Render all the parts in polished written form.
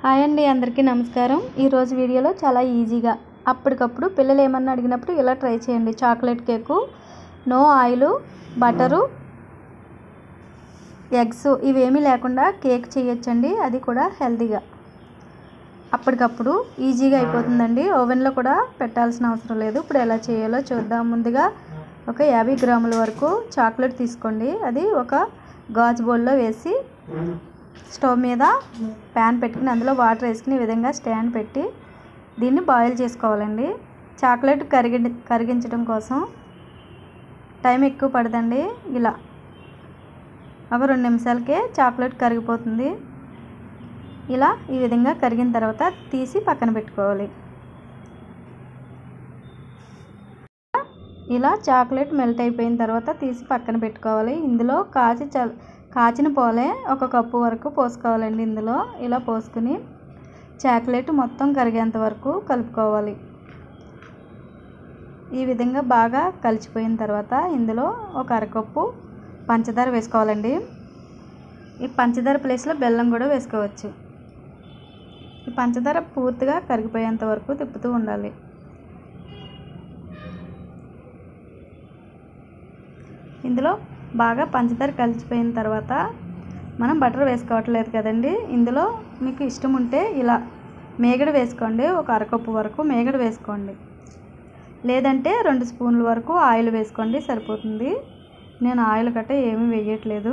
Hi అండి, అందరికీ నమస్కారం. ఈరోజు వీడియోలో చాలా ఈజీగా అప్పటికప్పుడు పిల్లలు ఏమన్నా అడిగినప్పుడు ఇలా ట్రై చేయండి. Chocolate cake, no oil, butter, eggs ఇవేమీ లేకుండా కేక్ చేయొచ్చండి. అది కూడా హెల్తీగా అప్పటికప్పుడు ఈజీగా అయిపోతుందండి. ఓవెన్లో కూడా పెట్టాల్సిన అవసరం లేదు. ఇప్పుడు ఎలా చేయాలో చూద్దాం. ముందుగా ఒక 50 గ్రాముల వరకు చాక్లెట్ తీసుకోండి. అది ఒక గాజు బౌల్లో వేసి స్టవ్ మీద ప్యాన్ పెట్టుకుని అందులో వాటర్ వేసుకుని ఈ విధంగా స్టాండ్ పెట్టి దీన్ని బాయిల్ చేసుకోవాలండి. చాక్లెట్ కరిగించడం కోసం టైం ఎక్కువ పడదండి. ఇలా ఒక 2 నిమిషాలకే చాక్లెట్ కరిగిపోతుంది. ఇలా ఈ విధంగా కరిగిన తర్వాత తీసి పక్కన పెట్టుకోవాలి. ఇలా చాక్లెట్ మెల్ట్ అయిపోయిన తర్వాత తీసి పక్కన పెట్టుకోవాలి. ఇందులో కాచిన పాలే 1 కప్పు వరకు పోసుకోవాలండి. ఇందులో ఇలా పోసుకుని చాక్లెట్ మొత్తం కరిగేంత వరకు కలుపుకోవాలి. ఈ విధంగా బాగా కలిసిపోయిన తర్వాత ఇందులో ఒక అరకప్పు పంచదార వేసుకోవాలండి. ఈ పంచదార ప్లేస్లో బెల్లం కూడా వేసుకోవచ్చు. ఈ పంచదార పూర్తిగా కరిగిపోయేంత వరకు తిప్పుతూ ఉండాలి. ఇందులో బాగా పంచదార కలిసిపోయిన తర్వాత మనం బటర్ వేసుకోవట్లేదు కదండి. ఇందులో మీకు ఇష్టం ఉంటే ఇలా మేగడ వేసుకోండి. ఒక అరకప్పు వరకు మేగడ వేసుకోండి. లేదంటే 2 స్పూన్ల వరకు ఆయిల్ వేసుకోండి, సరిపోతుంది. నేను ఆయిల్ గట్ట ఏమీ వేయట్లేదు.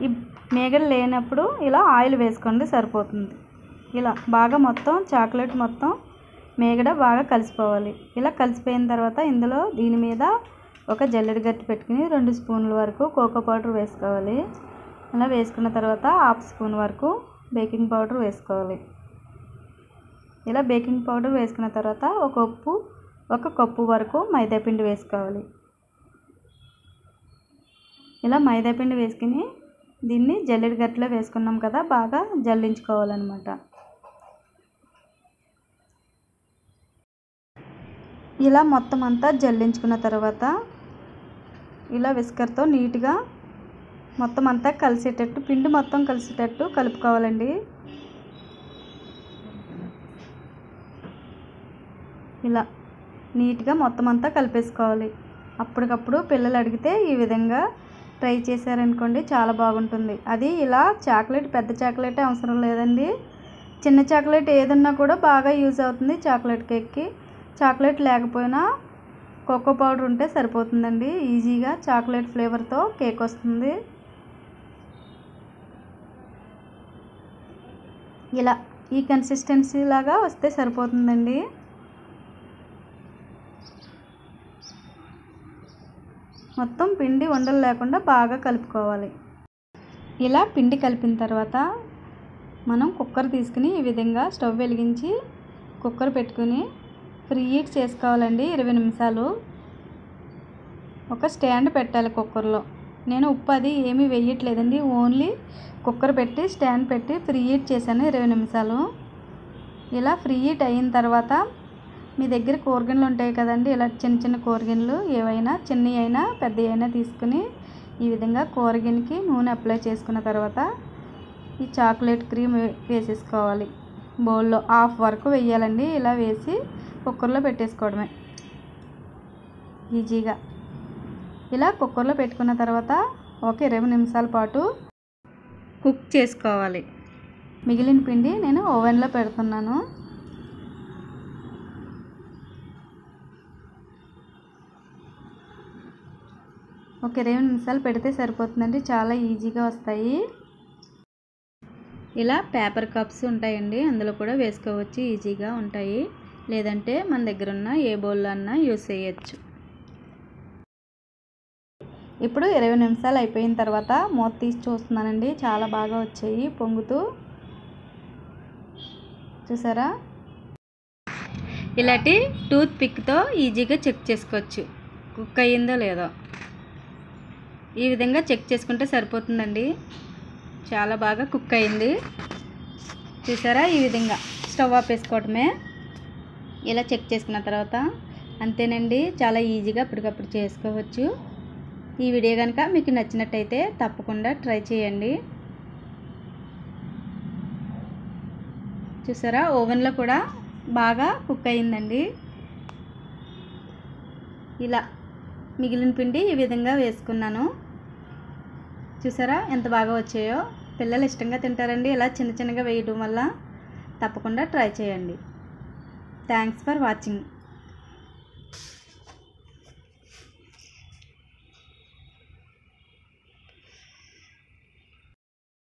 ఈ మేగడ లేనప్పుడు ఇలా ఆయిల్ వేసుకోండి, సరిపోతుంది. ఇలా బాగా మొత్తం చాక్లెట్ మొత్తం మేగడ బాగా కలిసిపోవాలి. ఇలా కలిసిపోయిన తర్వాత ఇందులో దీని మీద ఒక జల్లెడ గట్టి పెట్టుకుని 2 స్పూన్ల వరకు కోకో పౌడర్ వేసుకోవాలి. అలా వేసుకున్న తర్వాత 1/2 స్పూన్ వరకు బేకింగ్ పౌడర్ వేసుకోవాలి. ఇలా బేకింగ్ పౌడర్ వేసుకున్న తర్వాత ఒక కప్పు వరకు మైదాపిండి వేసుకోవాలి. ఇలా మైదాపిండి వేసుకుని దీన్ని జల్లెడ గట్టిలో వేసుకున్నాం కదా, బాగా జల్లించుకోవాలన్నమాట. ఇలా మొత్తం అంతా జల్లించుకున్న తర్వాత ఇలా విస్కర్తో నీట్గా మొత్తం అంతా కలిసేటట్టు, పిండి మొత్తం కలిసేటట్టు కలుపుకోవాలండి. ఇలా నీట్గా మొత్తం అంతా కలిపేసుకోవాలి. అప్పటికప్పుడు పిల్లలు అడిగితే ఈ విధంగా ట్రై చేశారనుకోండి, చాలా బాగుంటుంది. అది ఇలా చాక్లెట్ పెద్ద చాక్లెట్ అవసరం లేదండి. చిన్న చాక్లెట్ ఏదన్నా కూడా బాగా యూజ్ అవుతుంది చాక్లెట్ కేక్కి. చాక్లెట్ లేకపోయినా కోకో పౌడర్ ఉంటే సరిపోతుందండి. ఈజీగా చాక్లెట్ ఫ్లేవర్తో కేక్ వస్తుంది. ఇలా ఈ కన్సిస్టెన్సీ లాగా వస్తే సరిపోతుందండి. మొత్తం పిండి ఉండలు లేకుండా బాగా కలుపుకోవాలి. ఇలా పిండి కలిపిన తర్వాత మనం కుక్కర్ తీసుకుని ఈ విధంగా స్టవ్ వెలిగించి కుక్కర్ పెట్టుకుని ప్రీ హీట్ చేసుకోవాలండి. 20 నిమిషాలు ఒక స్టాండ్ పెట్టాలి కుక్కర్లో. నేను ఉప్పు అది ఏమీ వేయట్లేదండి. ఓన్లీ కుక్కర్ పెట్టి స్టాండ్ పెట్టి ప్రీ హీట్ చేశాను 20 నిమిషాలు. ఇలా ప్రీ హీట్ అయిన తర్వాత మీ దగ్గర కూరగిన్నెలు ఉంటాయి కదండి, ఇలా చిన్న చిన్న కూరగిన్నెలు ఏవైనా చిన్నవి అయినా పెద్దవి అయినా తీసుకుని ఈ విధంగా కూరగిన్నెకి నూనె అప్లై చేసుకున్న తర్వాత ఈ చాక్లెట్ క్రీమ్ వేసేసుకోవాలి. బౌల్లో 1/2 వరకు వేయాలండి. ఇలా వేసి కుక్కర్లో పెట్టేసుకోవడమే ఈజీగా. ఇలా కుక్కర్లో పెట్టుకున్న తర్వాత ఒక 20 నిమిషాల పాటు కుక్ చేసుకోవాలి. మిగిలిన పిండి నేను ఓవెన్లో పెడుతున్నాను. ఒక 20 నిమిషాలు పెడితే సరిపోతుందండి. చాలా ఈజీగా వస్తాయి. ఇలా పేపర్ కప్స్ ఉంటాయండి, అందులో కూడా వేసుకోవచ్చు, ఈజీగా ఉంటాయి. లేదంటే మన దగ్గర ఉన్న ఏ బౌల్లో అన్నా యూస్ చేయొచ్చు. ఇప్పుడు 20 నిమిషాలు అయిపోయిన తర్వాత మూత తీసి చూస్తున్నానండి. చాలా బాగా వచ్చాయి పొంగుతూ, చూసారా? ఇలాంటి టూత్ పిక్తో ఈజీగా చెక్ చేసుకోవచ్చు కుక్ అయ్యిందో లేదో. ఈ విధంగా చెక్ చేసుకుంటే సరిపోతుందండి. చాలా బాగా కుక్ అయింది, చూసారా? ఈ విధంగా స్టవ్ ఆపేసుకోవడమే. ఇలా చెక్ చేసుకున్న తర్వాత అంతేనండి, చాలా ఈజీగా అప్పటికప్పుడు చేసుకోవచ్చు. ఈ వీడియో కనుక మీకు నచ్చినట్టయితే తప్పకుండా ట్రై చేయండి. చూసారా ఓవెన్లో కూడా బాగా కుక్ అయ్యిందండి. ఇలా మిగిలిన పిండి ఈ విధంగా వేసుకున్నాను. చూసారా ఎంత బాగా వచ్చాయో. పిల్లలు ఇష్టంగా తింటారండి ఇలా చిన్న చిన్నగా వేయడం వల్ల. తప్పకుండా ట్రై చేయండి. Thanks for watching.